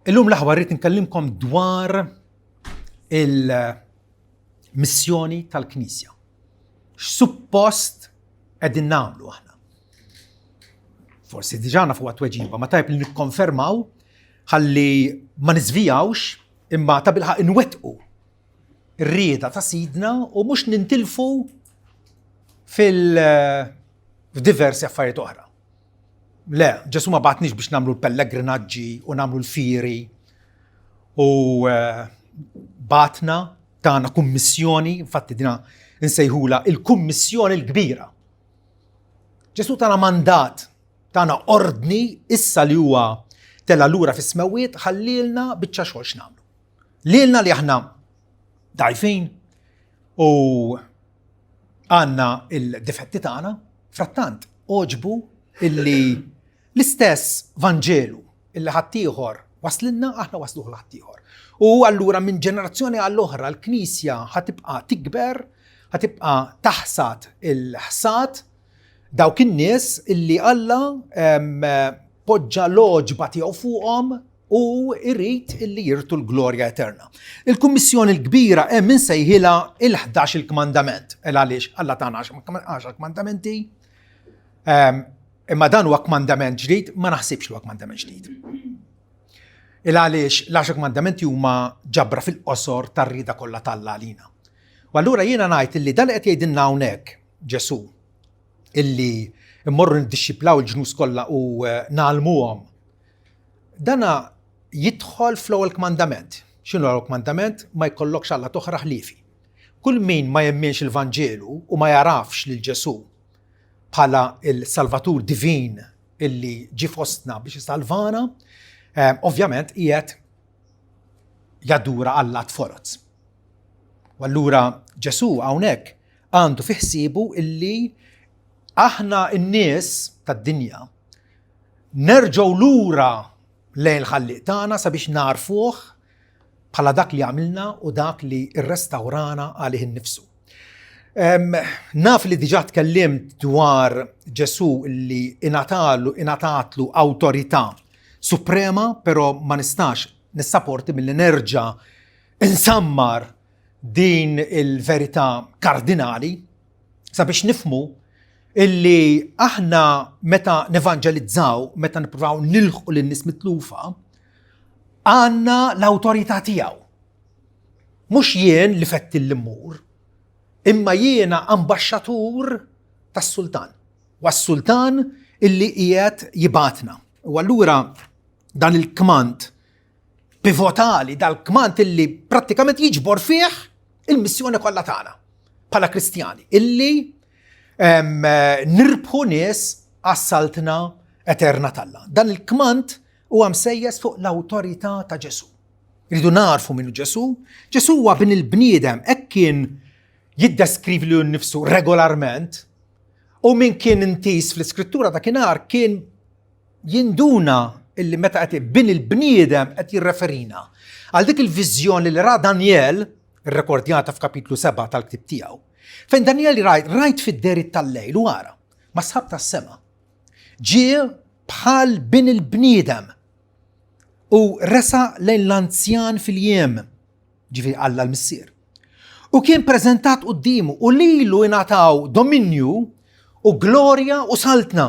Illum l-aħbar rrid nkellimkom dwar il-missjoni tal-Knisja. X'suppost qegħdin nagħmlu aħna. Forsi diġà nafu tweġiba, ma tajb li nikkonfermaw ħalli ma niżvijawx imma ta' bilħaq inwettqu ir-rieda ta' sidna u mhux nintilfu f'diversi affarijiet oħra. Le, Ġesu ma batniex biex nagħmlu l-pellegrinaġġi u nagħmlu l-fieri u batna tagħna kummissjoni, infatti dina nsejħula il-kummissjoni l-kbira. Ġesu tagħna mandat, tagħna ordni issa li huwa tella lura fis-smewwiet ħallilna biċċa xogħol x'nagħmlu. Lilna li aħna dgħajfin u għandna il-difetti tagħna, frattant oġbu illi l-istess Vanġelu illi ħaddieħor waslilna aħna wasluh l-ħaddieħor. U allura minn ġenerazzjoni għall-oħra l-Knisja ħatibqa' tikber, ħatibqa' taħsad il-ħsad dawk in-nies illi Alla poġġa l-oġba tiegħu fuqhom u jrid illi jirtu l-glorja eterna. Il-kummissjoni l-kbira hemm insejħilha il-11 il-kmandament. Għaliex Alla tagħna 10 kmandamenti. Imma dan huwa kmandament ġdid, ma naħsibx li huwa kmandament ġdid. Għaliex l-10 kmandamenti huma ġabra fil-qosor tar-rieda kollha tal-Alla għalina. U allura jiena ngħid illi dan li qed jgħidilna hawnhekk Ġesu illi immorru niddixxiplaw il-ġnus kollha u nagħlmuhom. Dana jidħol fl-ewwel kmandament. X'inhu l-ewwel kmandament? Ma jkollokx Alla toħra ħliefi. Kull min ma jemminx il-Vanġelu u ma jarafx lil Ġesu bħala il-Salvatur divin illi ġi fostna biex jisalvana, ovvjament qiegħed jadura Alla tforoz. U allura Ġesu hawnhekk għandu fi ħsiebu illi aħna n-nies tad-dinja nerġgħu lura lejn il-ħalliq tagħna sabiex narfuh bħala dak li għamilna u dak li rrestawrana għalih innifsu. Naf li diġà tkellimt dwar Ġesu li ingħatatlu awtorità suprema, però ma nistax nissapporti milli nerġa' insammar din il-verità kardinali sabiex nifmu illi aħna meta nevanġelizzaw, meta nippruvaw nilħqu lin-nies mitlufa, għandna l-awtorità tiegħu. Mhux jien li fetti l-immur, imma jiena ambaxxatur tas-sultan. U s-sultan illi qiegħed jibatna. U allura dan il-kmand pivotali, dal-kmand illi prattikament jiġbor fih il-missjoni kollha tagħna bħala Kristjani, illi nirbħu nies għas-saltna eterna tal-Alla. Dan il-kmand huwa msejjes fuq l-awtorità ta' Ġesu. Rridu narfu minnu Ġesu. Ġesu huwa bin il-bniedem hekk kien jiddeskrivi li nnifsu regolarment u min kien intis fl-iskrittura ta' kienar kien jinduna illi meta qed bin il-bniedem qed jirreferina għal dik il-viżjoni li ra Daniel irrekordjata f'kapitlu 7 tal-ktib tiegħu. Fejn Daniel rajt fid-derit tal-lejl u ara ma sħab tas-sema. Ġie bħal bin il-bniedem u resa lejn l-anzjan fil-jiem, ġifieri Alla l-Missier. U kien preżentat qudiemu u lilu ingħataw dominju u glorja u saltna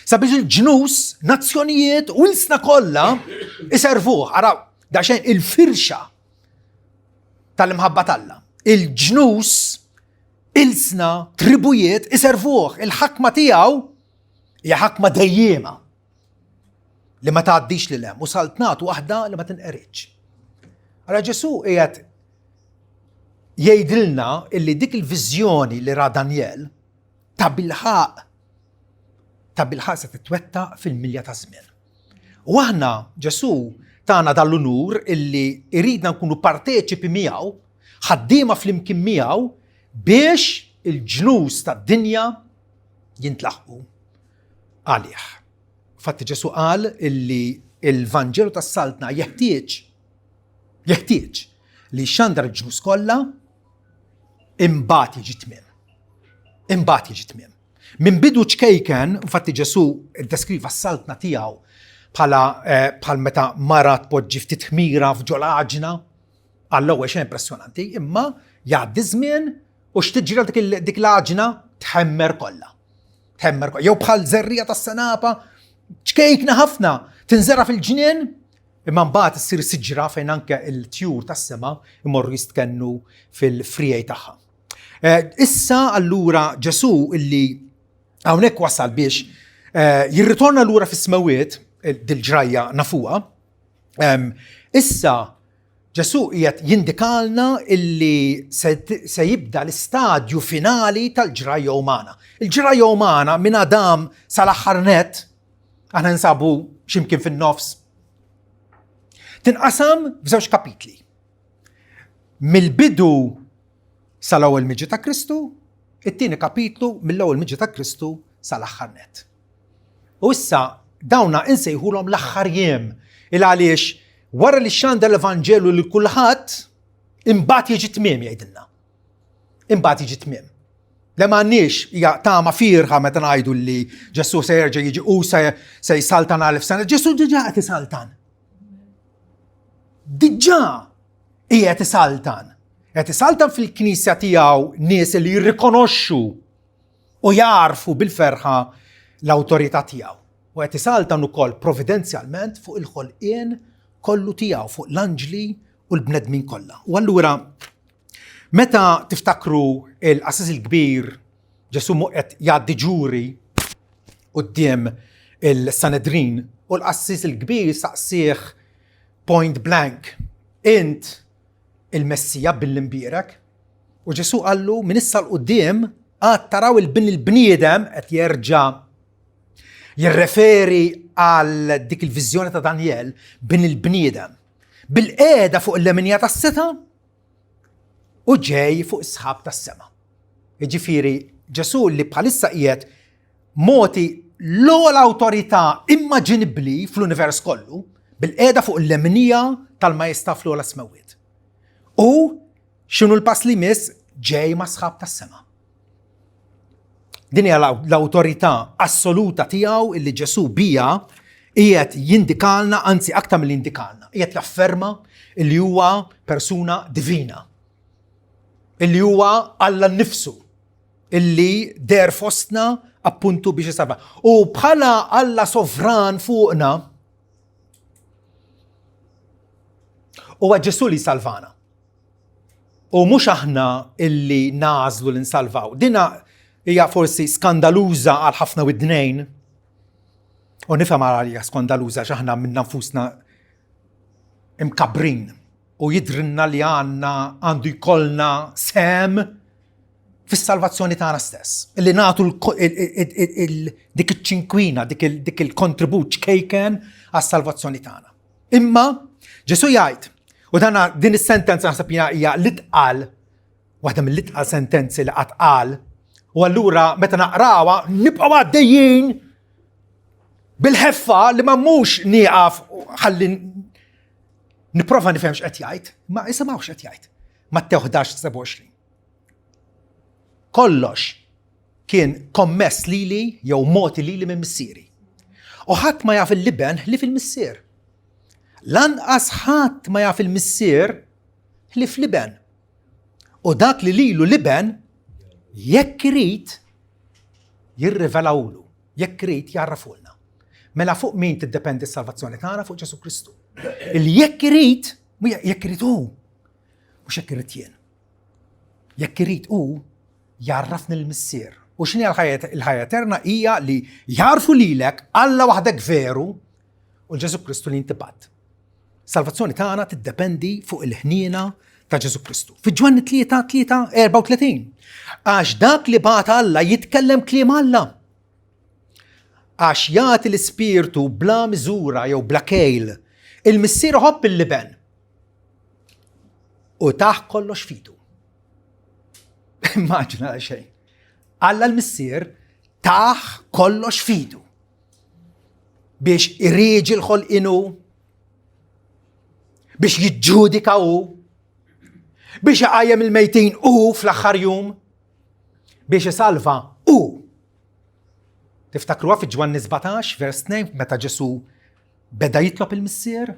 sabiex il-ġnus, nazzjonijiet u ilsna kollha iservuh. Ara daxejn il-firxa tal-imħabba tal-Alla. Il-ġnus, ilsna, tribujiet iservuh. Il-ħakma tiegħu hija ħakma dejjema li ma tgħaddix lil hemm u saltnatu waħda li ma tinqeritx. Ara Ġesu qiegħed jgħidilna illi dik il-viżjoni li ra Daniel ta' bilħaq se titwettaq fil-milja ta' żmien. U aħna Ġesu tagħna dal-unur illi iridna nkunu parteċipi miegħu, ħaddiema flimkien miegħu biex il-ġnus tad-dinja jintlaħqu għalih. Fatti Ġesu qal illi il-Vanġelu tas-saltna jeħtieġ li xandar il-ġnus kollha imbagħad jiġi tmiem. Min bidu ċkejken, infatti Ġesu iddeskriva s-saltna tiegħu bħal meta mara tpoġġi ftit ħmira f'ġolaġna. Għall-ewwel xejn impressjonanti, imma jgħaddi żmien u x'tiġri dik l-aġna tħemmer kollha. Jew bħal żerrija tas-senapa ċkejkna ħafna tinżera fil-ġnien imma mbagħad issir siġra fejn anke l-tjur tas-sema imorru jistkennu fil-frijej tagħha. Issa allura Ġesu illi hawnhekk wasal biex jirritorna lura fis-smawiet dil-ġrajja nafuha. Issa Ġesu qiegħed jindikalna illi se jibda l-istadju finali tal-ġrajja umana. Il-ġrajja umana minn Adam sal-aħħar nett aħna nsabu x'imkien fin-nofs. Tinqasam f'żewġ kapitli. Mill-bidu sal-ewwel miġi ta' Kristu, it-tieni kapitlu mill-ewwel miġi ta' Kristu sal-aħħar nett. U issa dawna insejħulhom l-aħħar jiem għaliex wara li xanda l-Evanġelu li kulħadd imbagħad jiġi tmiem jgħidilna. Imbagħad jiġi tmiem. Le m'għandniex hija tama firħa meta ngħidu li Ġesu se jerġa' jiġi u se jsaltan għal sena. Ġesu diġà qed isaltan. Diġà qiegħed isaltan. Qed isaltan fil-Knisja tiegħu nies li jirrikonoxxu u jarfu bil-ferħa l-awtorità tiegħu. U qed isaltan ukoll providenzjalment fuq il-ħolqien kollu tiegħu, fuq l-anġli u l-bnedmin kollha. U allura meta tiftakru l-Qassis il-Kbir Ġesu qed jgħaddi ġuri quddiem il-Sanedrin u l-Qassis il-Kbir saqsih point blank, int il-Messija bil-imbierek? U Ġesu qallu minn issa l-qudiem għad taraw il-bniedem qed jerġa' jirreferi għal dik il-viżjoni ta' Daniel bin il-bniedem bil-qiegħda fuq il-leminja tas-seta u ġej fuq is-sħab tas-sema. Jiġifieri Ġesu li bħalissa qiegħed moti l-ogħla awtorità immaġinibbli fl-univers kollu bil-qiegħda fuq il-leminja tal-Majestà fl-ogħla smawiet. U x'inhu l-pass li miss ġej ma' sħab tas-sema. Din hija l-awtorità assoluta tiegħu illi Ġesu bija qiegħed jindikalna, anzi aktar milli jindikalna, qiegħed jafferma illi huwa persuna divina. Illi huwa Alla nnifsu, illi der fostna appuntu biex isalva. U bħala Alla sovran fuqna huwa Ġesu li salvana. U mhux aħna illi nażlu li nsalvaw. Dina hija forsi skandaluża għal ħafna widnejn. U nifhem għal hija skandaluża x'aħna minn nfusna imkabrin u jidrinna li għandu jkollna sem fis-salvazzjoni tagħna stess. Illi nagħtu dik iċ-ċinkwina, dik il-kontribut ċkejken għas-salvazzjoni tagħna. Imma Ġesu jgħid, u din is-sentenza naħseb hija l-itqal, waħda mill-itqal sentenzi li qatt qal. U allura meta naqrawha nibqgħu għaddejjin bil-ħeffa li ma mhux nieqaf ħalli nipprova nifhem x'qed jgħid, ma isimgħu x'qed jgħid. Matteo 11:27. Kollox kien kommess lili jew moti lili minn missieri. U ħadd ma jaf il-liben li fil-missier. Lanqas ħadd ma jaf il-missier li f'liben. U dak li lilu liben jekk irid jirrivelawlu, jekk irid jarrafulna. Mela fuq min tiddependi s-salvazzjoni tagħna fuq Ġesu Kristu. Illi jekk irid hu, mhux jekk irid jien. Jekk irid hu jarrafni l-missier. U x'inhi l-ħajja eterna hija li jarfu lilek Alla waħdek veru u Ġesu Kristu li intibat. Salvazzjoni tagħna tiddependi fuq il-ħniena ta' Ġesu Kristu. Fi Ġwanni 3:34. Għax dak li bagħat Alla jitkellem kliem Alla. Għax jagħti l-Ispirtu bla miżura jew bla kejl, il-missier ħobb il-liben u taħ kollox fidu. Immaġina xejn. Alla l-missier taħ kollox fidu biex irriġi l-ħolqinu, biex jiġġudika hu, biex iqajjem il-mejtin hu fl-aħħar jum, biex isalva hu. Tiftakruha fi Ġwanni 17 vers 2 meta Ġesu beda jitlob il-missier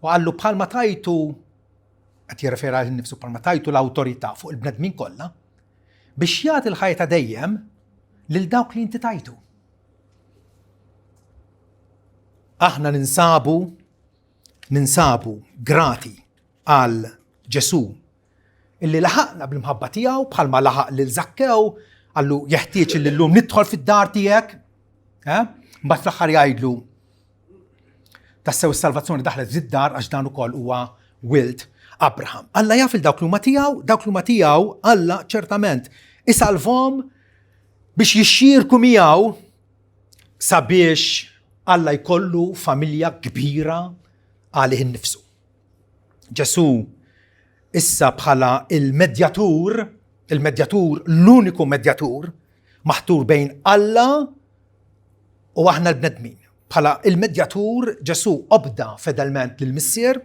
u għallu bħalma tajtu qed jirrefera lil nifsu bħalma tajtu l-awtorità fuq il-bnedmin kollha biex jagħti l-ħajja dejjem lil dawk li inti tajtu. Aħna ninsabu grati għal Ġesu illi laħaqna bil-mħabba tiegħu bħalma laħaq lil Zakkew għallu jeħtieġ li llum nidħol fid-dar tiegħek. Mbagħad fl-aħħar jgħidlu tassew is-salvazzjoni daħlet fid-dar għax dan ukoll huwa wild Abraham. Alla jaf il dawk li huma tiegħu Alla ċertament isalvhom biex jixxierku miegħu sabiex Alla jkollu familja kbira għalih innifsu. Ġesu issa bħala il-medjatur, l-uniku medjatur maħtur bejn Alla u aħna l-bnedmin. Bħala il-medjatur Ġesu obda fedelment lill-missier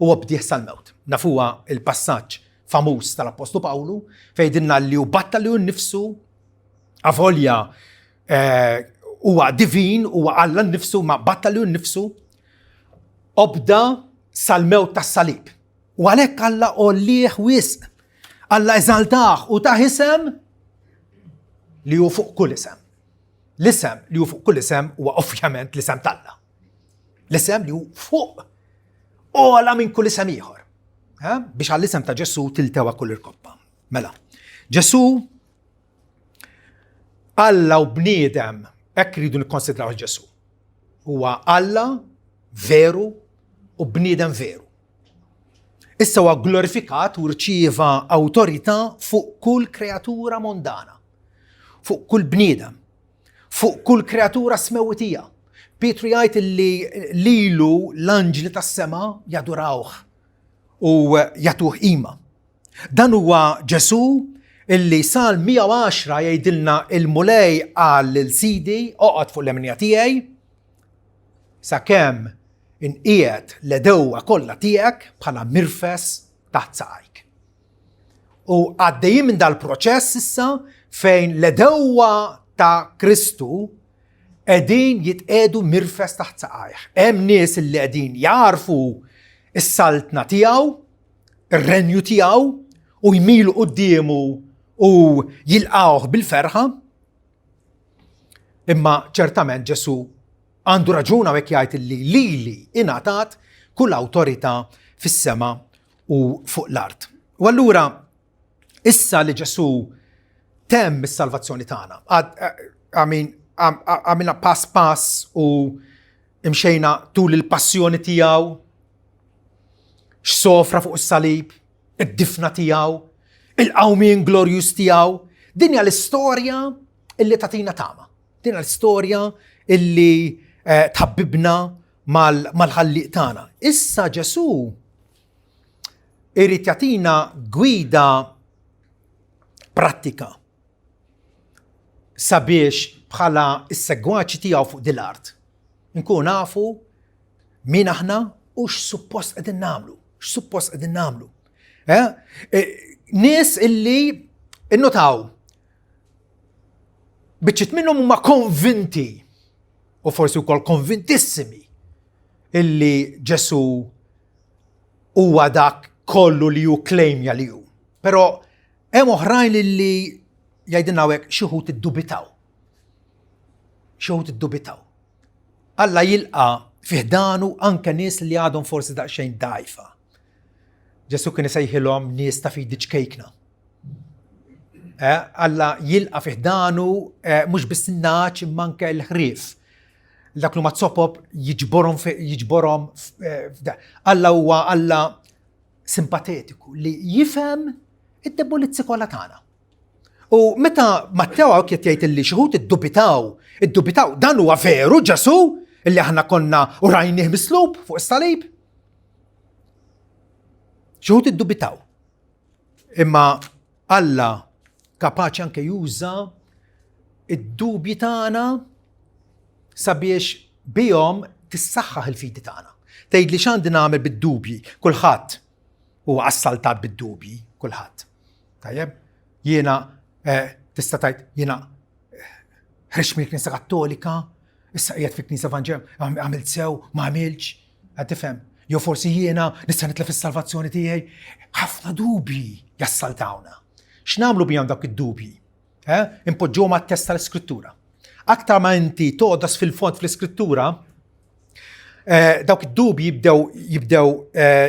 u obdih sal-mewt. Nafuha il-passaġġ famuż tal-Apostlu Pawlu fejdinna li hu battalju nnifsu avolja huwa divin huwa Alla nnifsu ma battalju nnifsu obda sal-mewt tas-salib. U għalhekk Alla qollih wisq. Alla eżaltah u ta' isem li hu fuq kull isem. L-isem li hu fuq kull isem huwa ovvjament l-isem tal-Alla. L-isem li hu fuq ola minn kull isem ieħor. Biex għall-isem ta' Ġesu tiltewa kull irkoppa. Mela, Ġesu Alla u bniedem hekk ridu nikkonsidraw Ġesu. Huwa Alla veru u bniedem veru. Issa huwa glorifikat u rċieva awtorità fuq kull kreatura mondana, fuq kull bniedem, fuq kull kreatura smewtija. Pietru jgħid li lilu l-anġli tas-sema jadurawh u jagħtuh qima. Dan huwa Ġesu illi sal 110 jgħidilna il-mulej għal il-sidi oqgħod fuq l-eminja tiegħi sakemm inqiegħed l-edewwa kollha tiegħek bħala mirfes taħt saqajk. U għaddejjin minn dal-proċess issa fejn l-edewwa ta' Kristu qegħdin jitqiegħdu mirfes taħt saqajh. Hemm nies li qegħdin jarfu s-saltna tiegħu, ir-renju tiegħu u jmilu qudiemu u jilqgħuh bil-ferħa. Imma ċertament Ġesu għandu raġuna hekk jgħid li lili ingħatat kull awtorità fis-sema u fuq l-art. U allura issa li Ġesu temm is-salvazzjoni tagħna. Għamilna pass u imxejna tul il-passjoni tiegħu, x'sofra fuq is-salib, id-difna tiegħu, il-qawmien glorjus tiegħu. Din hija l-istorja illi tagħtina tama. Din hija l-istorja illi tħabbibna mal-ħalliq tagħna. Issa Ġesu irid jagħtina gwida prattika sabiex bħala s-segwaċi tiegħu fuq dil-art nkunu nafu min aħna u x'suppost qegħdin nagħmlu. Nies illi innotaw biċċiet minnhom huma konvinti u forsi wkoll konvintissimi illi Ġesu huwa dak kollu li hu klejmja li hu. Però hemm oħrajn li jgħidilna hekk xi wħud iddubitaw. Alla jilqa' fih danu anke nies li għadhom forsi daqsxejn dgħajfa. Ġesu kien isejħilhom nies ta' fidi ċkejkna. Alla jilqa' fih danu mhux biss in-naċ imma anke l-ħrief. Dak li ma tsopob jiġborhom Alla huwa Alla simpatetiku li jifhem id-debolizzi kollha tagħna. U meta Matteo qed jgħid li xi wħud iddubitaw dan huwa veru Ġesu illi aħna konna u rajnieh mislub fuq is-salib. Xi wħud iddubitaw. Imma Alla kapaċi anke juża id-dubji tagħna sabiex bihom tissaħħaħ il-fidi tagħna. Tgħid li x'għandi nagħmel bid-dubji, kulħadd huwa assaltat bid-dubji, kulħadd. Tajjeb? Jiena tista' tgħid jiena ħriġ mill-Knisja Kattolika, issa qiegħed fi knisja Evanġel, għamilt sew, ma għamilx, qed tifhem. Jew forsi jiena nista' nitlef is-salvazzjoni tiegħi. Ħafna dubji jassaltawna. X'nagħmlu bihom dawk id-dubji? Impoġġuhom għat-test tal-Iskrittura. Aktar ma inti toqgħod fil-fond fl-Iskrittura, dawk id-dubji jibdew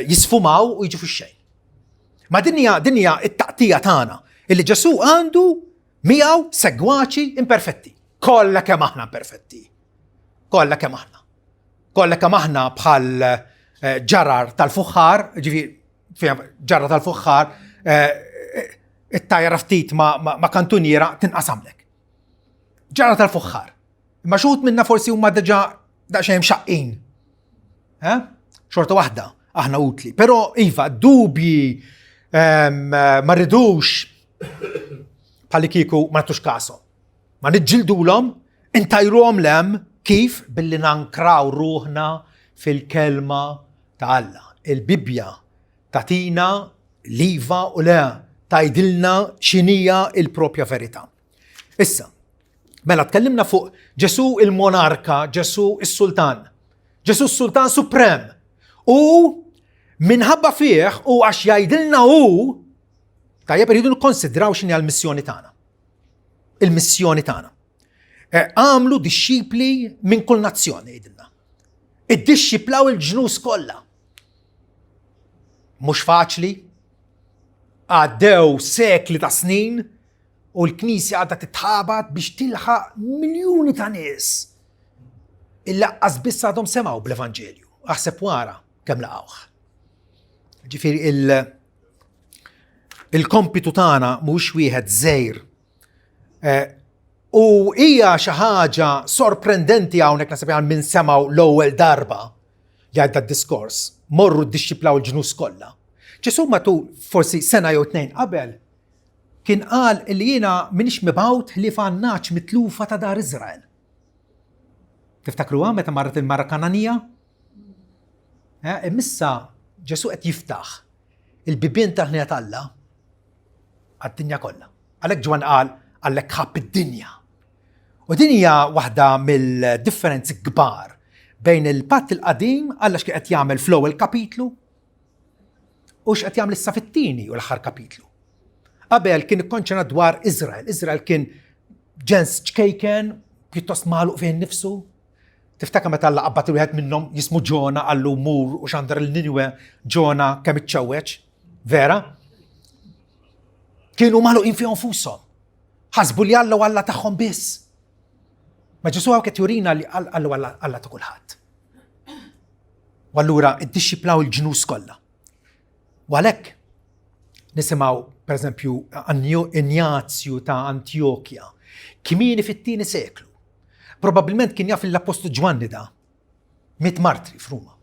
jisfumaw u jiġu fix-xejn. Ma din hija t-taqtija tagħna illi Ġesu għandu miegħu segwaċi imperfetti. Kollha kemm aħna perfetti. Kollha kemm aħna. Kollha kemm aħna bħal ġarar tal-fuħħar, ġarar tal-fuħħar, it-tajra ftit ma' kantuniera tinqasamlek. Ġarar tal-fuħħar. Imma xut minna forsi huma diġà daqsxejn mxaqqin. Xorta waħda aħna utli. Però iva, dubji ma rridux bħalli kieku ma nagħtux kasom. Ma niġġildulhom, intajruhom lem kif billi nankraw ruħna fil-kelma ta' Alla. Il-Bibja tatina liva u le tajdilna x'inhija il-propja verità. Issa, mela tkellimna fuq Ġesu il-monarka, Ġesu is-sultan. Ġesu s-sultan suprem. U minħabba fih u għax jgħidilna tajjeb irridu nikkonsidraw x'inhi l-missjoni tagħna. Il-missjoni tagħna. Għamlu dixxipli minn kull nazzjoni jgħidilna. Iddixxiplaw il-ġnus kollha. Mhux faċli. Għaddew sekli ta' snin u l-Knisja għadha titħabat biex tilħaq miljuni ta' nies. Il-laqqas biss għadhom semgħu bl-Evanġelju. Aħseb wara kemm laqgħuh. Ġifieri il-kompitu tagħna mhux wieħed żgħir. U hija xi ħaġa sorprendenti hawnhekk nasab minn semgħu l-ewwel darba li għadda d-diskors. Morru ddixxiplaw il-ġnus kollha. Ġesu matul forsi sena jew tnejn qabel kien qal li jiena m'iniex mibgħut li fannaċ mitlufa ta' dar Iżrael. Tiftakruha meta marret il-Mara Kananija? Imissa Ġesu qed jiftaħ il-bibien tal-ħnija Alla għad-dinja kollha. Għalhekk Ġwan qal għalhekk ħabb id-dinja. U din hija waħda mill-differenzi kbar bejn il-Patt il-qadim Alla x'qed jagħmel fl-ewwel kapitlu u x'qed jagħmel issa fit-tieni u l-aħħar kapitlu. Qabel kien ikkonċerna dwar Iżrael. Iżrael kien ġens ċkejken pjuttost magħluq fejn nifsu. Tiftakar meta Alla qabad wieħed minnhom jismu Ġona għallu mur u xandar il-Ninwe Ġona kemm iċċewweġ, vera? Kienu magħluqin fi nfushom. Ħasbu li Alla tagħhom biss. Ma Ġesu qed jurina li Alla ta' kulħadd. U allura iddixxiplaw il-ġnus kollha. U għalhekk nisimgħu pereżempju Ignazju ta' Antjokja kmieni fit-tieni seklu. Probabbilment kien jaf l-Apostlu Ġwanni da 100 martri f'Ruma.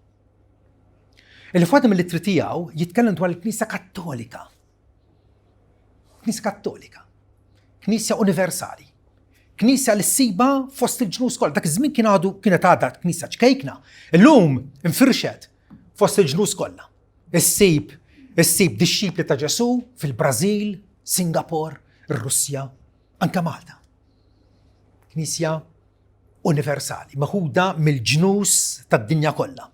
Il-fwadem mill-ittri tiegħu jitkellem dwar il-Knisja Kattolika. Knisja Kattolika. Knisja universali. Knisja li ssiba fost il-ġnus kollha. Dak iż-żmien kienet għadha knisja ċkejkna. Illum infirxet fost il-ġnus kollha. Issib dixxipli ta' Ġesu fil-Brażil, Singapore, ir-Russja, anke Malta. Knisja universali, maħuda mill-ġnus tad-dinja kollha.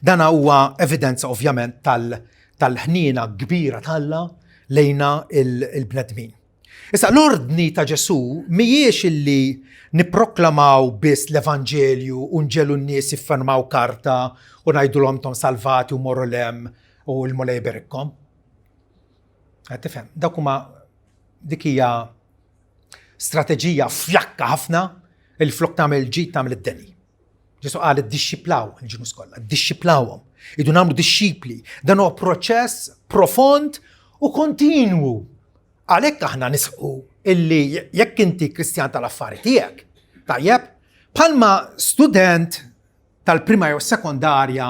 Dan huwa evidenza ovvjament tal-ħniena kbira tal-Alla lejna il-bnedmin. Issa l-ordni ta' Ġesu mhijiex illi nipproklamaw biss l-Evanġelju u nġelu n-nies jiffermaw karta u ngħidulhom tom salvati u morru lem u l-Mola jberikkom. Tifhem, dik hija strateġija fjakka ħafna il-flok tagħmel ġid tagħmel id-deni. Ġesu qal iddixxiplaw il-ġnus kollha, iddixxiplawhom, idu nagħmlu dixxipli. Dan huwa proċess profond u kontinwu. Għalhekk aħna nisqu illi jekk inti Kristjan tal-affari tiegħek, tajjeb, bħalma student tal-prima jew sekondarja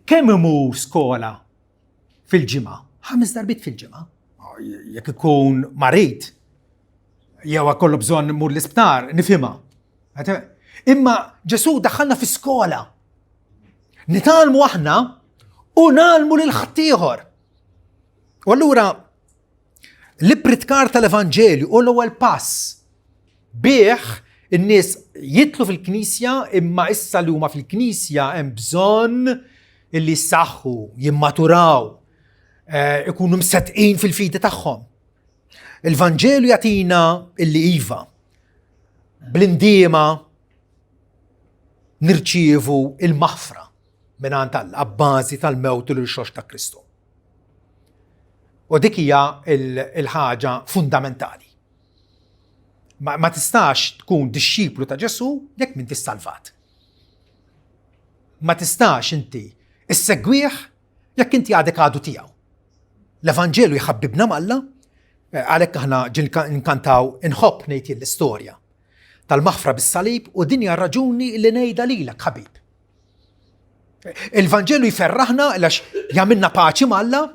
kemm imur skola fil-ġimgħa? 5 darbit fil-ġimgħa. Jekk ikun marit, jew kollu bżonn mur l-isptar, nifhimha. Imma Ġesu daħħalna fi skola. Nitalmu aħna u nagħlmu lil ħaddieħor. U allura l-ipprittkar tal-Evanġelju u l-ewwel pass bih الناس يدخلوا في الكنيسيا، إما إسا اللي هما في الكنيسيا هم بزون اللي يسخوا يماتوراو، يكونوا مصدقين في الفيدة تاعهم. الفانجيلو يعطينا اللي إيفا بلنديما نرتشيفوا المغفرة من عند الأبازي الموت للشوش تا كريستو. وديك هي الحاجة فوندامنتالي. ما تستاش تكون ديشيبلو تا جسو يك من تستالفات. ما تستاش انت السقويح يك انت عادك عادو تياو. الفانجيلو يخببنا مالا عليك احنا نكانتاو نحب نيتي الستوريا المغفرة بالصليب ودنيا رجوني اللي نايدا ليلك حبيب. الفانجيلو يفرحنا لاش يعملنا باچي مالا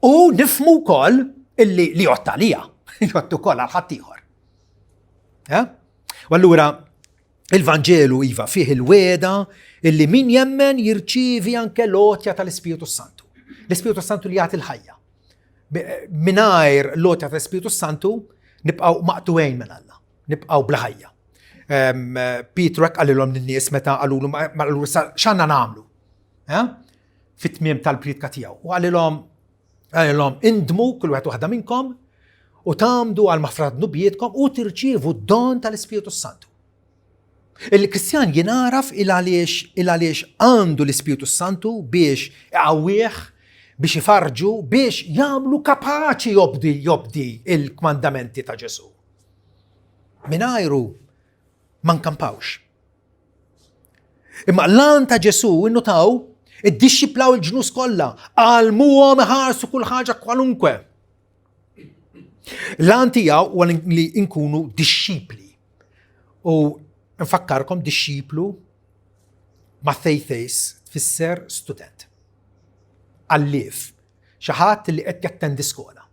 ونفهموا كل اللي يعطى عليها يعطوا كل على حتيهر. واللورا الفانجيلو إيفا فيه الويدة اللي مين يمن يرتشيفي انك لوتيا تالسبيوتو سانتو. السبيوتو سانتو اللي يعطي الحياة. مناير لوتيا تالسبيوتو سانتو نبقوا مقطوعين من الله، نبقوا بلحية. بيترك قال لهم للناس متى قالوا له شانا نعملوا في تميم البريدكا تياو، وقال لهم اندموا كل واحد واحدة منكم وتامدوا على المغفرة نبيتكم وترتشيفوا الدون تالسبيوتو سانتو. الكريستيان ينعرف إلى ليش عنده السبيوتو سانتو بيش يعويخ، بيش يفرجوا، بيش يعملوا كاباتشي يبدي الكماندامنتي تا جسو. منايرو ما نكمباوش. اما لان تا جسو انه تاو الديشيبلاو الجنوس كلها علموهم هارسوا كل حاجة كوالونكوه. لان تياو اللي نكونوا ديشيبلي. ونفكركم ديشيبلو ماثيثيس تفسر ستودنت الليف شحات اللي اتكتن سكولا.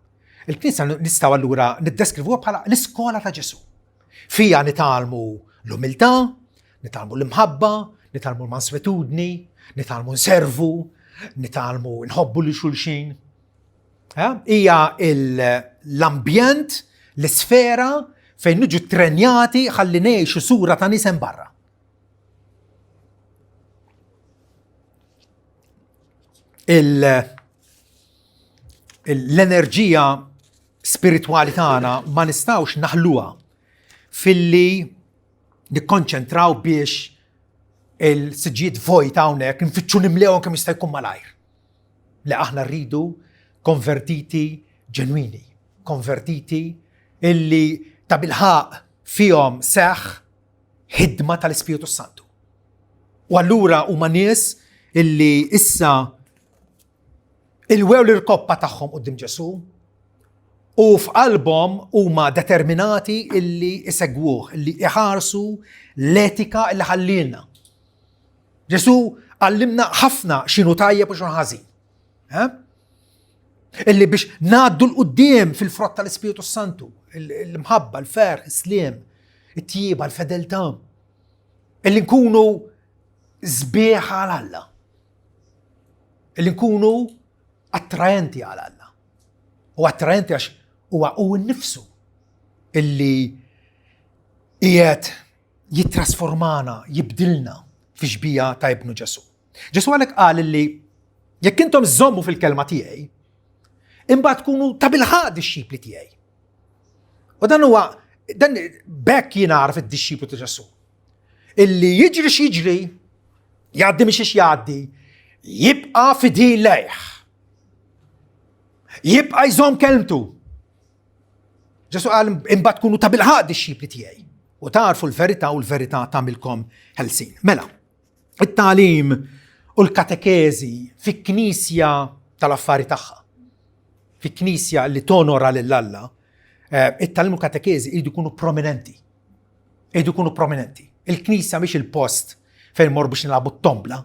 الكنيسة نستوى اللورا ندسكريفوها بحالا السكولا تا جسو. فيها نتعلموا الهملتا، نتعلموا المحبة، نتعلموا المنسفتودني، نتعلموا نسرفوا، نتعلموا نحبوا لشولشين. هي الامبيانت السفيرة فين نجو ترنياتي خلي نعيشوا صورة تانيسن برا. الانرجية سبيريتوالي تانا ما نستاوش نحلوها في اللي نكونشنتراو بيش السجيد فوي تاونك نفتشو نمليون كم يستيقون ملاير. لا احنا نريدو كونفرتيتي جنويني، كونفرتيتي اللي تبالهاء فيهم ساخ هدمة الاسبيوتو سانتو. واللورا ومانيس اللي إسا الويل الرقبة تاعهم قدام جسو وفي قلبهم وما ديترميناتي اللي يسقوه، اللي يحارسوا الاتيكا اللي حلينا. جسو علمنا حفنا شنو طيب وشنو هزين. اللي بيش نادوا القدام في الفرط الاسبيوتو سانتو، المحبة، الفرح، السلام، التيبة، الفدلتام، اللي نكونوا زبيحة على الله، اللي نكونوا اترينتي على الله. واترينتي هو نفسه اللي يترانسفورمانا يبدلنا في شبيه تاع ابنه جسو. جسو قال اللي يك انتم تزوموا في الكلمه تاعي ان بعد تكونوا تبالهاد الشيب تاعي. ودن هو دن باك ينعرف الدشيب تاع جسو اللي يجري يعدي مش يعدي، يبقى في دين لايح، يبقى يزوم كلمته. جسو قال ان بعد تكونوا تبالهاد الشيب تاعي وتعرفوا الفريتا والفريتا تعملكم هلسين. ملا التعليم والكاتيكيزي في الكنيسيا تلفاري تخا، في الكنيسيا اللي تونورا لله التعليم والكاتيكيزي يريدوا يكونوا بروميننتي. الكنيسة مش البوست فين مر بيش نلعبوا الطنبلة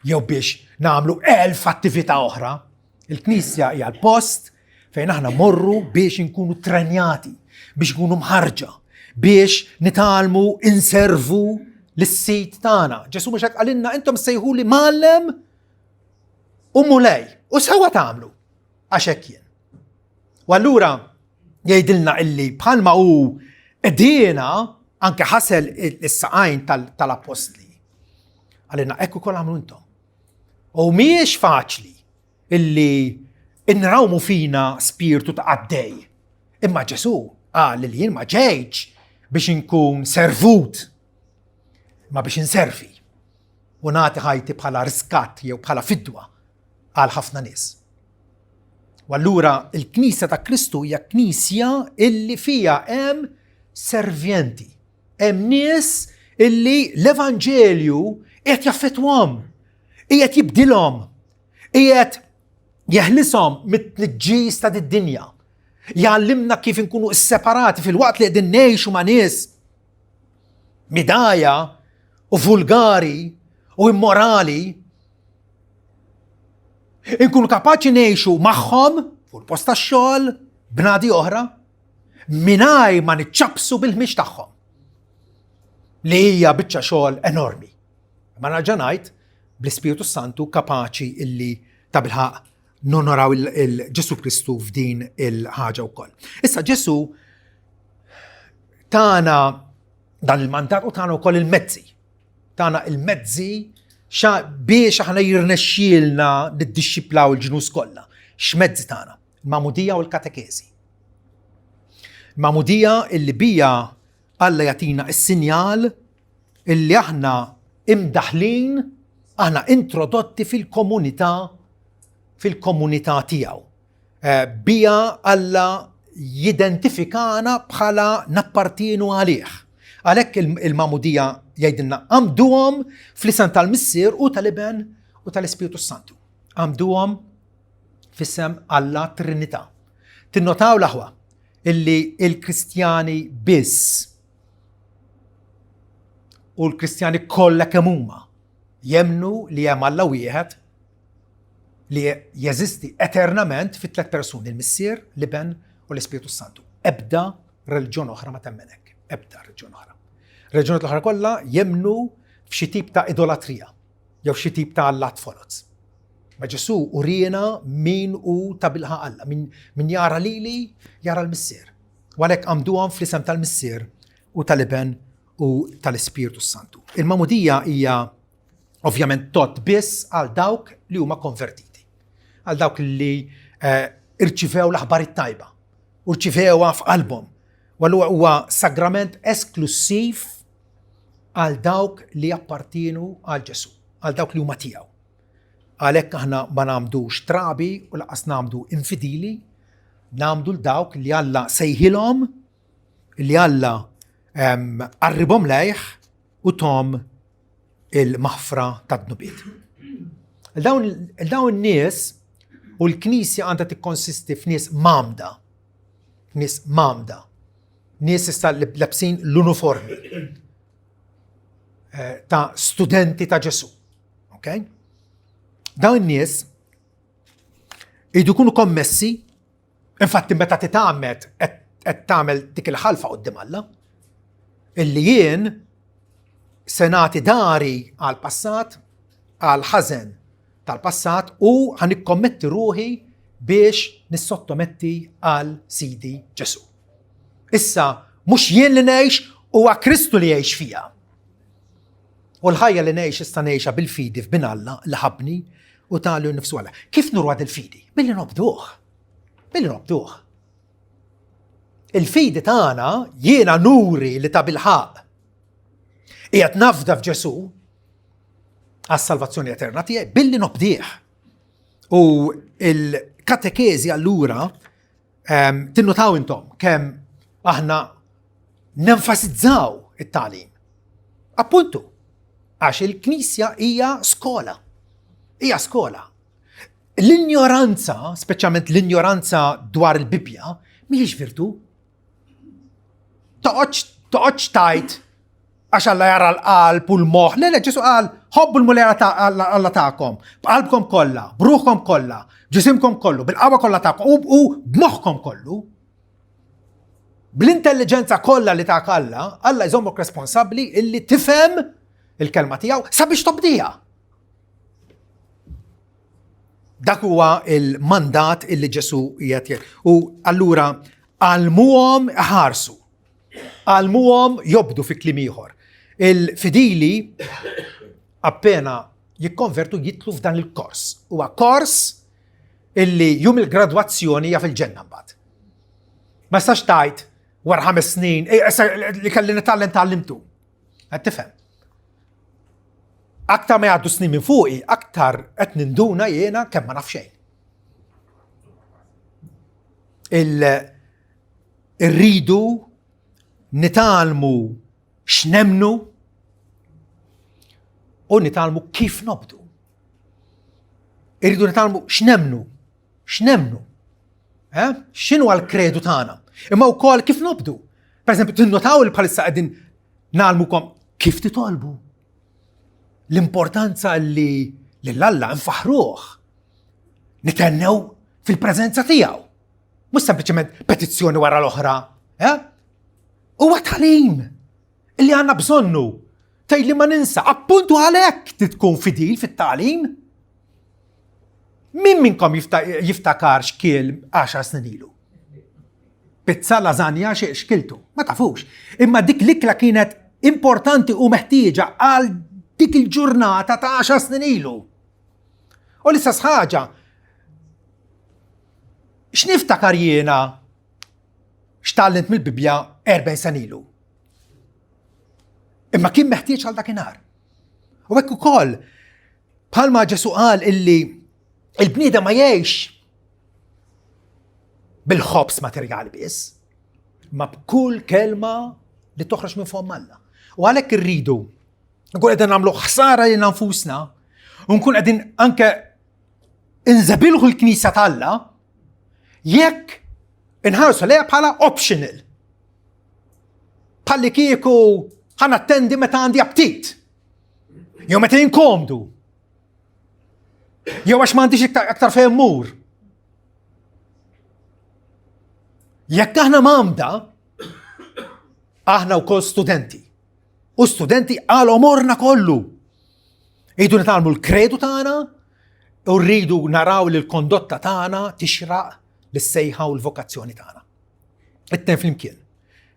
يو بيش نعملوا 1000 اكتيفيتا أخرى. الكنيسة هي البوست فين احنا مروا بيش نكونوا ترنياتي، بيش نكونوا محرجة، بيش نتعلموا انسرفوا للسيت تانا. جسو مشاك قال لنا انتم سيهولي معلم ومولاي وسوا تعملوا عشاكين. واللورا يدلنا اللي بحال ما هو ادينا anke ħasel is-saqajn tal-apostli. Għalina ekku kol għamlu intom. U miex faċli illi inrawmu fina spiritu ta' għaddej. Imma Ġesu għal li jien ma ġejġ biex inkun servut, ma biex inservi. U nagħti ħajti bħala riskat jew bħala fidwa għal ħafna nies. U allura il-Knisja ta' Kristu hija knisja illi fija hemm servjenti. Hemm nies illi l-Evanġelju qiegħed jaffettwhom, qiegħed jibdilhom, qiegħed jeħlishom mit-tniġġis ta' id-dinja. Jgħallimna kif inkunu separati fil-waqt li qegħdin ngħixu ma' nies midajja u vulgari u immorali. Inkunu kapaċi ngħixu magħhom fuq il-post tax-xogħol b'nadi oħra mingħajr ma niċċabsu bil-ħmix tagħhom. Li hija biċċa xogħol enormi. Ma narġa' ngħid bl-Ispiritu Santu kapaċi illi ta' bilħaq nonoraw il-Ġesu Kristu f'din il-ħaġa wkoll. Issa Ġesu tagħna dan il-mandat u tagħna wkoll il-mezzi. Tagħna il-mezzi biex aħna jirnexxielna niddixxiplaw il-ġnus kollha. X'mezzi tagħna? Il-Magħmudija u l-Katekesi. Il-Magħmudija illi bija Alla jagħtina s-sinjal illi aħna imdaħlin, aħna introdotti fil-komunità tiegħu. Bija Alla jidentifikana bħala nappartienu għalih. Għalhekk il-Magħmudija jgħidilna għamduhom fl-isem tal-Missier u tal-Iben u tal-Ispiritu Santu. Għamduhom fis-sem Alla Trinità. Tinnotaw l-aħwa illi il-Kristjani biss u l-Kristjani kollha kemm huma jemnu li hemm Alla wieħed li jeżisti eternament fit-tliet persuni, il-Missier, l-Iben u l-Ispiritu Santu. Ebda reliġjon oħra ma temmen hekk. Ebda reliġjon oħra. Reliġjonijiet l-oħra kollha jemnu f'xi tip ta' idolatrija jew xi tip ta' Alla tfoloz. Ma Ġesu urina min u ta' bilħaq Alla, min jara lili jara l-Missier. U għalhekk għamduhom fl-isem tal-Missier u tal-Iben u tal-Ispiritu Santu. Il-Magħmudija hija ovvjament tot biss għal dawk li huma konvertiti, għal dawk li irċivew l-aħbar it-tajba u rċivewha f'qalbhom. U allura huwa sagrament esklusiv għal dawk li appartienu għal Ġesu, għal dawk li huma tiegħu. Għalhekk aħna ma nagħmdux trabi u laqas nagħmdu infidili, nagħmdu l dawk li Alla sejħilhom, li Alla qarribhom lejh u tom il-maħfra tad-dnubiet. Il-dawn nies u l-Knisja għandha tikkonsisti f'nies mamda. Nies mamda. Nies issa labsin l-uniformi ta' studenti ta' Ġesu. Okay? Dawn nies jridu jkunu kommessi, infatti meta titgħammet qed tagħmel dik il-ħalfa quddiem Alla, illi jien se nagħti dari għall-passat, għall-ħażen tal-passat u ħanikkommetti ruħi biex nissottometti għal Sidi Ġesu. Issa mhux jien li ngħix huwa Kristu li jgħix fija. U l-ħajja li ngħix issa ngħixha bil-fidi f'bin Alla li ħabni u tagħlu nnifsu Alla. Kif nurwad il-fidi? Billi nobduh. Il-fidi tagħna jiena nuri li ta' bilħaq qiegħed nafda f'Ġesu għas-salvazzjoni eterna tiegħi billi nobdih. U il-katekesi allura tinnotaw intom kemm aħna nenfasizzaw it-tagħlim. Appuntu, għax il-Knisja hija skola. Hija skola. L-ignoranza, speċjalment l-ignoranza dwar il-Bibja, mhijiex virtu. Toqgħodx tajt għax Alla jara l-qalb u l-moħħ. Le, Ġesu qal ħobbu l-mulera Alla tagħkom, b'qalbkom kollha, b'ruħkom kollha, ġisimkom kollu, bil-qawwa kollha tagħkom u b'moħħkom kollu. Bl-intelligenza kollha li ta' Alla jżommok responsabbli illi tifhem il-kelma tiegħu sabiex tobdija. Dak huwa il-mandat illi Ġesu qiegħed. U allura għalmuhom ħarsu. għalmuhom jobdu fi kliem ieħor. Il-fidili appena jikkonvertu jitlu f'dan il-kors. Huwa kors illi jum il-gradwazzjoni hija fil-ġenna mbagħad. Ma stax tajt wara 5 snin li kelli nitgħallem tallimtu. Qed tifhem. Aktar ma jgħaddu snin minn fuqi, aktar qed ninduna jiena kemm ma naf xejn. Irridu nitalmu x'nemnu u nitalmu kif nobdu. Irridu nitalmu x'nemnu. X'inhu l-kredu tagħna? Imma wkoll kif nobdu. Pereżempju, tinnotaw li bħalissa qegħdin nagħlmukom kif titolbu. L-importanza li l-Alla nfaħruh. Nitennew fil-preżenza tiegħu. Mhux sempliċement petizzjoni wara l-oħra. Huwa tagħlim illi għandna bżonnu. Tgħidli ma ninsa, appuntu għalhekk tkun fidil fit-tagħlim. Min minnkom jiftakar xkiel 10 snin ilu? Pizza, lasagna, xkiltu, ma tafux. Imma dik l-ikla kienet importanti u meħtieġa għal dik il-ġurnata ta' 10 snin ilu. U l-istess ħaġa, x'niftakar jiena x'tallimt mill-Bibja 40 sena ilu. Imma kien meħtieġ għal dakinhar. U hekk ukoll bħalma Ġesu qal illi il-bniedem ma jgħix bil-ħobs materjali biss, ma b'kull kelma li toħroġ minn fuq Alla. U għalhekk irridu nkun qegħdin nagħmlu ħsara lil nfusna u nkun qegħdin anke inżabilħu l-Knisja tal-Alla jekk inħarsu lejha bħala optional. Bħalli kieku ħanattendi meta għandi aptit. Jew meta inkomdu. Jew għax m'għandix aktar fejn mur. Jekk aħna m'għamda, aħna wkoll studenti. U studenti għal omorna kollu. Iridu nitgħallmu l-kredu tagħna u rridu naraw li l-kondotta tagħna tixraq lis-sejħa u l-vokazzjoni tagħna. It-tnejn flimkien.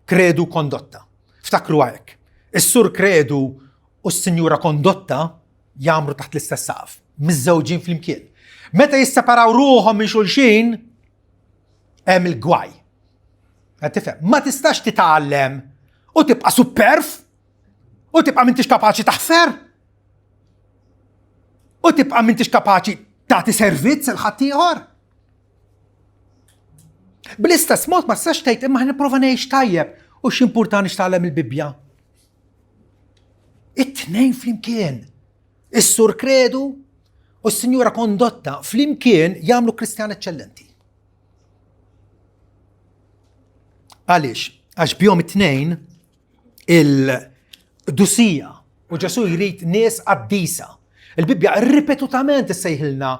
Kredu kondotta. Ftakru hekk. Is-sur kredu u s-sinjura kondotta jagħmlu taħt l-istess saqf, miż-żewġin flimkien. Meta jisseparaw ruħhom minn xulxin, hemm il-gwaj. Qed tifhem, ma tistax titgħallem u tibqa' superf u tibqa' m'intix kapaċi taħfer u tibqa' m'intix kapaċi tagħti servizz il ħadd ieħor. Bl-istess mod ma tistax tgħid imma nipprova ngħix tajjeb u x'importanti x'tagħlem il-Bibja. It-tnejn flimkien. Is-sur kredu u s-sinjura kondotta flimkien jagħmlu Kristjan eċċellenti. Għaliex? Għax bihom it-tnejn il-dusija u Ġesu jrid nies qaddisa. Il-Bibja ripetutament issejħilna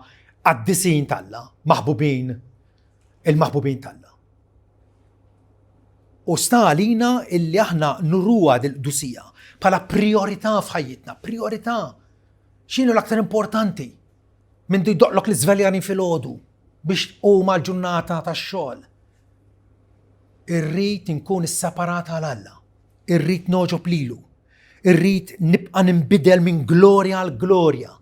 qaddisin tal-Alla, maħbubin, il-maħbubin tal-Alla. U sta għalina illi aħna nurruha dil-dusija bħala priorità f'ħajjitna, priorità. X'inhu l-aktar importanti minn jdoqlok l-iżveljani filgħodu biex huma l-ġurnata tax-xogħol. Irrid inkun isseparata għal Alla, irrid noġob lilu, irrid nibqa' ninbidel minn glorja għal glorja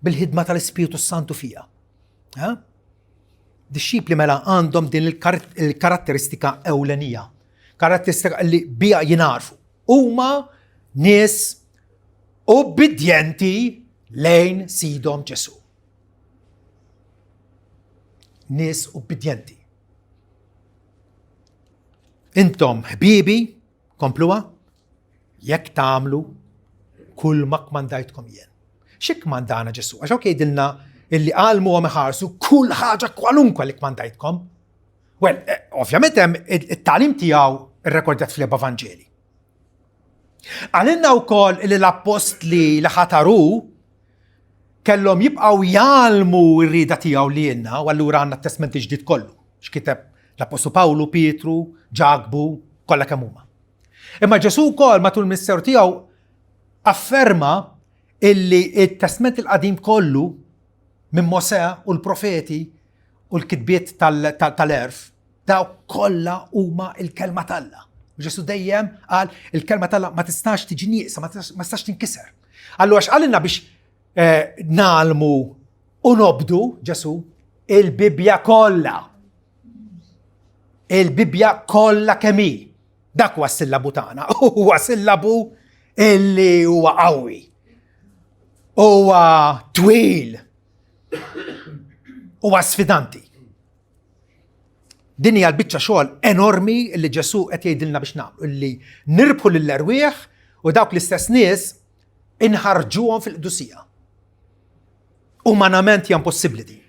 bil-ħidma tal-Ispiritu Santu fija. Dixxipli mela għandhom din il-karatteristika ewlenija, karatteristika li bija jinarfu. Huma nies obbedjenti lejn sidhom Ġesu. Nies obbedjenti. Intom ħbibi, kompluha, jekk tagħmlu kull ma kmandajtkom jien. X'hekk kmandana Ġesu? Għax hawn jgħidilna illi għalmu għam iħarsu kull ħaġa kwalunkwe li kmandajtkom. Well, ovvjament hemm it-tagħlim tiegħu irrekordjat fl-Evanġeli. Għalilna wkoll li l-apostli li ħataru kellhom jibqgħu jgħalmu r-rieda tiegħu lilna u allura għandna t-testament ġdid kollu. X'kiteb l-Apostlu Pawlu, Pietru, Ġakbu, kollha kemm huma. Imma Ġesu wkoll matul il-ministeru tiegħu afferma illi it-testament il-qadim kollu minn Mosè u l-profeti u l-kitbiet tal-erf daw kollha huma il-kelma tal-Alla. وجسو دايم قال الكلمة تلا ما تستاش تجي نيقصة، ما تستاش تنكسر. قال له ايش قال لنا بيش نعلموا ونبدو جسو البيبيا كلها، البيبيا كلها كمي. داك هو السلبو تاعنا، هو سلبو اللي هو قوي، هو طويل، هو سفيدانتي. دنيا البيتشا شغل انورمي اللي جسو قد يدلنا باش نعمل، اللي نربحوا للارواح وداك الاستاس ناس انهرجوهم في القدسيه. umanamente impossibile دي،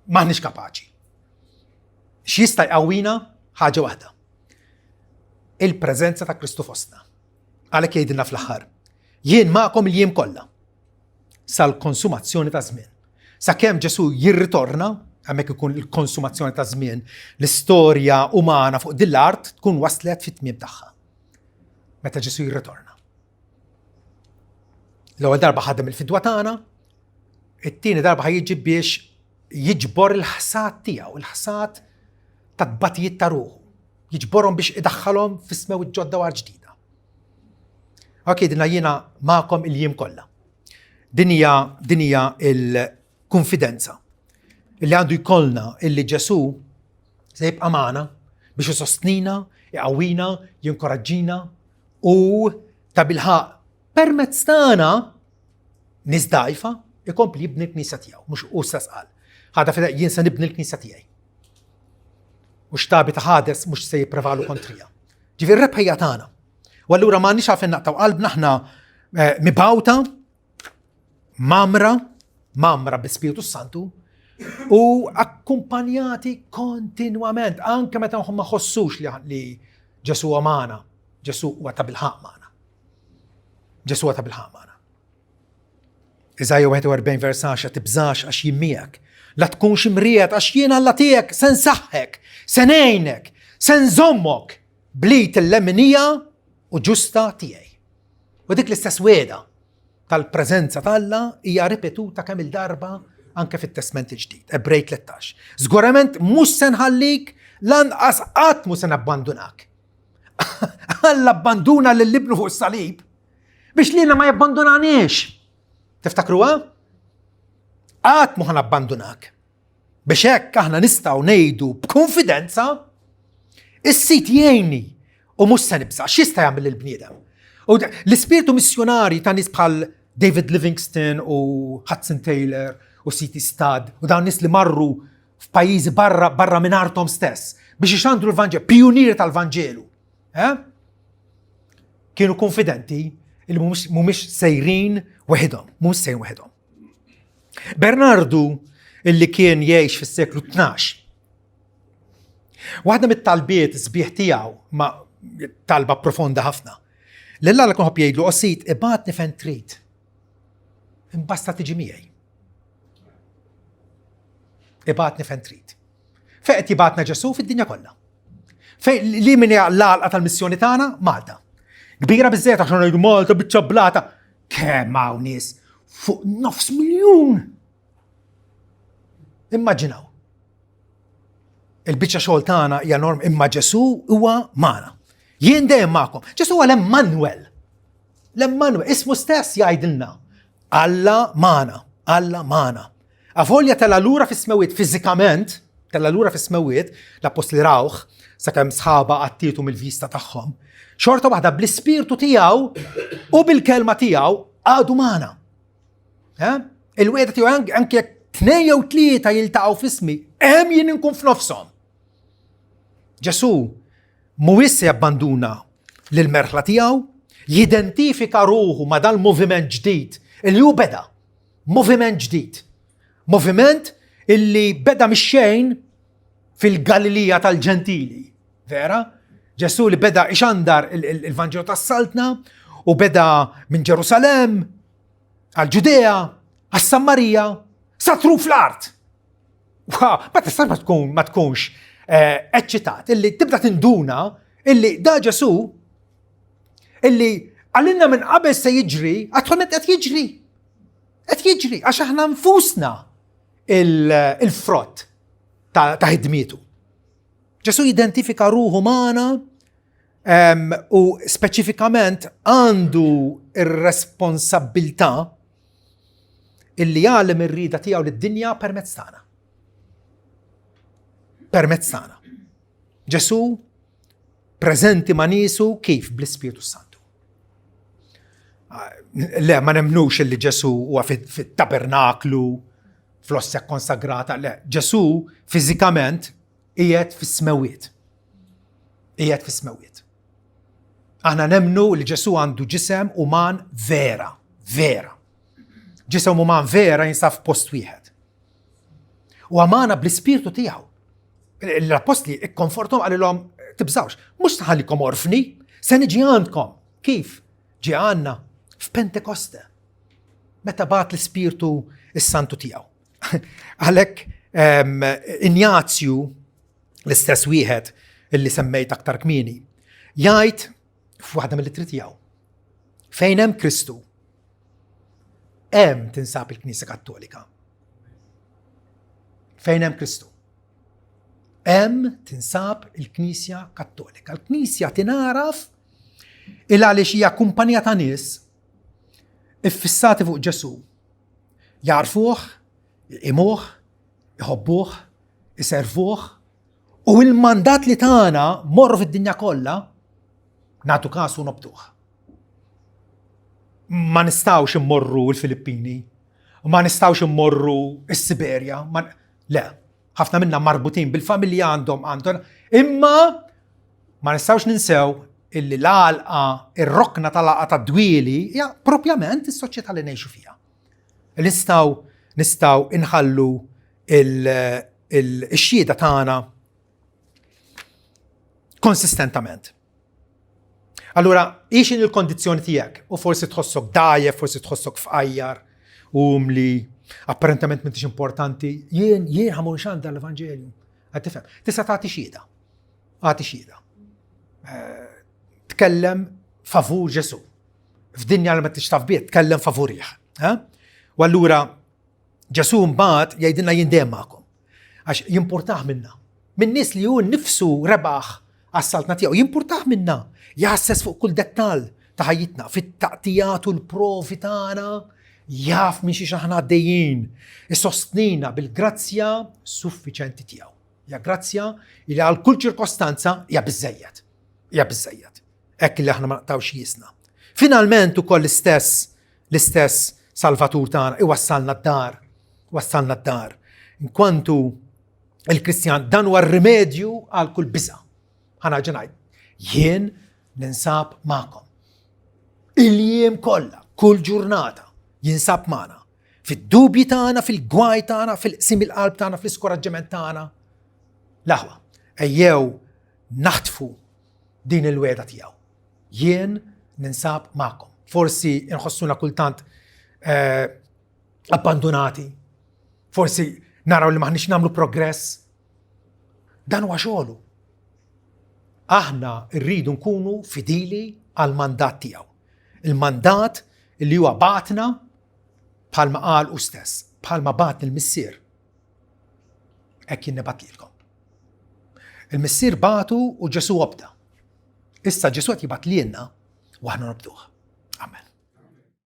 ما هنش كاباجي. شي يستا يقوينا حاجه واحده، البرزنسا تاع كريستوفوسنا. على كيدنا في الاخر ين معكم اليوم كلها سالكونسوماسيوني تاع زمان، ساكيم جسو يريتورنا عمك يكون الكونسوماسيوني تاع زمان، الستوريا اومانا فوق دي الارت تكون وصلت في التميم تاعها متى جسو يريتورنا. لو ضربة حدا من الفدوة تاعنا، التاني ضربة هيجي بيش يجبر الحسات تيعو، الحسات تطبطية تاروه، يجبرهم بيش يدخلهم في سماء الجود دوار جديدة. اوكي دنيا معكم اليوم كله دنيا الكونفيدنسا اللي عنده يقولنا اللي جسو زي يبقى معنا بيش يسوستنينا، يقوينا، ينكرجينا، وتبالها برمتستانا ناس ضعيفة يكون بيبني الكنيسة تيعو. مش أستاذ قال هذا فدا ينسى نبني الكنيسة تيعي، مش تابت حادث مش سي بريفالو كونتريا جي في الرب هياتانا. واللورا ما نشعر في النقطة وقلبنا احنا مباوتا مامرة بسبيرتو سانتو واكومبانياتي كونتينوامنت انك متى هم ما خصوش لجسوا معنا، جسوا تبلها معنا، جسوا تبلها معنا. إزاي 41 فيرس 10 تبزاش أش يميك، لا تكونش مريت أشيين الله تيك سنسحك سنينك سنزمك بليت اللمنية وجستا تيعي. وديك الاستسويدة تالبرزنسة تالا هي ريبيتوتا كامل داربة أنك في التسمنت الجديد إبراي 13. زغورامنت مش سنهاليك لن أسقط مش سنباندوناك. هل أباندونا للي ابنه فوق الصليب بيش لينا ما يباندونانيش. تفتكروها؟ مو هنباندوناك بشك احنا نستعو نيدو بكونفيدنسا السيت ييني ومش سنبسع. شو يستعمل للبني ادم؟ السبيرتو ميسيوناري تانيس بحال ديفيد ليفينغستون وهاتسون تايلر وسيتي ستاد وداون الناس اللي مروا في بايز برا من ارتهم ستاس باش يشاندروا الفانجيلو، بيونير تاع الفانجيلو، ها كانوا كونفيدنتي اللي مش سايرين وحدهم، مش سايرين وحدهم. برناردو اللي كان يعيش في السيكل 12 واحدة من الطالبات الصبيح تيعو ما طالبة بروفوندا هفنا لله لكم هو بيجلو أسيت إباتني فانتريت انبسطة تجميعي إباتني فانتريت فأتي باتنا جسو في الدنيا كلها. فلي من الله القتل المسيوني تانا مالتا كبيرة بالذات عشان يقول مالتا بتشبلاتا كام معو ناس فوق 500,000. إماجيناو البيتشا شغل تانا يا نورم إما جسو هو معنا ين دايم معكم. جسو هو لمانويل اسمه ستاس يعيدلنا الله معنا أفوليا تلالورا في السماوات فيزيكامنت تلالورا في السماوات لابوستلي راوخ سكام صحابة عطيتهم الفيستا تاعهم شورته واحدة بالسبيرتو تياو وبالكلمة تياو قادوا معنا. ها الويدة تياو انك 2 و 3 يلتقوا في اسمي ينكم في نفسهم. جسو مويس يباندونا للمرحلة تياو يدنتيفيكا روحه ما دال موفيمنت جديد اللي هو بدأ موفيمنت جديد، موفيمنت اللي بدأ مش شين في الغاليلية الجنتيلي فيرا. جسو اللي بدأ يشندر الفانجيلو السلطنة وبدأ من جيروسالم على الجودية على السمارية سطروا في الأرض. ما تكونش اتشتات اللي تبدأ تندونا اللي دا جسو اللي علينا من قبل سيجري أتخنت أتيجري عشان احنا نفوسنا الفروت تهدميته Ġesu identifika ruħu magħna u speċifikament għandu ir-responsabbiltà illi jgħallem ir-rida tiegħu lid-dinja permezz tagħna. Permezz tagħna. Ġesu preżenti ma' niesu kif bl-Ispiritu Santu. Le, ma nemnux illi Ġesu huwa fit-tabernaklu, fl-ossja konsagrata, le, Ġesu fiżikament qiegħed fis-smewiet. Qiegħed fis-smewiet. Aħna nemnu li Ġesu għandu ġisem uman vera, vera. Ġisem uman vera jinsab f'post wieħed. U għamana bl-Ispirtu tiegħu. L-apostli ikkonfortom għalilhom tibżawx, mhux taħallikom orfni, se niġi għandkom. Kif? Ġi għandna f'Pentekoste. Meta bagħat l-Ispirtu is-Santu tiegħu. Għalhekk Ignazju l-istess wieħed illi semmejt aktar kmieni, jgħid f'waħda mill-ittri tiegħu. Fejn hemm Kristu, hemm tinsab il-Knisja Kattolika. Fejn hemm Kristu, hemm tinsab il-Knisja Kattolika. Il-Knisja tingħaraf għaliex hija kumpanija ta' nies iffissati fuq Ġesu. Jarfuh, imuh, iħobbuh, iservuh, u il-mandat li tagħna morru fid-dinja kollha nagħtu kasu nobtuh. Ma nistgħux immorru l-Filippini, ma nistgħux immorru s-Siberja, le, ħafna minna marbutin bil-familja għandhom, imma ma nistgħux ninsew illi l-għalqa, ir-rokna tal-għalqa tad-dwieli hija propjament is-soċjetà li ngħixu fiha. Nistgħu inħallu il-xhieda tagħna konsistentament. Allura, ixin il-kondizzjoni tiegħek u forsi tħossok dajjef, forsi tħossok f'qajjar, umli, apparentement m'intix importanti, jien ħamur xanda l-Evanġelju. Għad tifhem, tista' tagħti xhieda. Għati xhieda. Tkellem favur Ġesu. F'dinja li ma tixtaf biet, tkellem favorih. U allura Ġesu mbagħad jgħidilna jien dejjem magħkom. Għax jimpurtah minna. Min nies li hu nnifsu rebaħ għas-saltna tiegħu, jimpurtah minna. Jaħsess fuq kull dettall ta' ħajjitna, fit-taqtijat u l-provi tagħna, jaf minn xi aħna għaddejjin, isostnina bil-grazzja suffiċenti tiegħu. Ja grazzja li għal kull ċirkostanza hija biżżejjed. Hija biżżejjed. Hekk li aħna ma naqtawx jisna. Finalment ukoll l-istess Salvatur tagħna iwassalna d-dar. Wassalna d-dar. Inkwantu il-Kristjan dan huwa r-rimedju għal kull biża'. Ħana ġenajt, jien ninsab magħkom. Il-jiem kollha, kull ġurnata jinsab magħna. Fid-dubji tagħna, fil-gwaj tagħna, fil-qsim il-qalb tagħna, fl-iskoraġġiment tagħna. Laħwa, ejjew naħtfu din il-weda tiegħu. Jien ninsab magħkom. Forsi inħossuna kultant abbandonati. Forsi naraw li maħniex nagħmlu progress. Dan huwa xogħlu. Aħna rridu nkunu fidili għal mandat tiegħu. Il-mandat li huwa batna bħalma qal hu stess, bħalma batni l-missier. Hekk jien nibat lilkom. Il-missier batu u Ġesu obda. Issa Ġesu qed jibgħat lilna u aħna nobduh. Amen.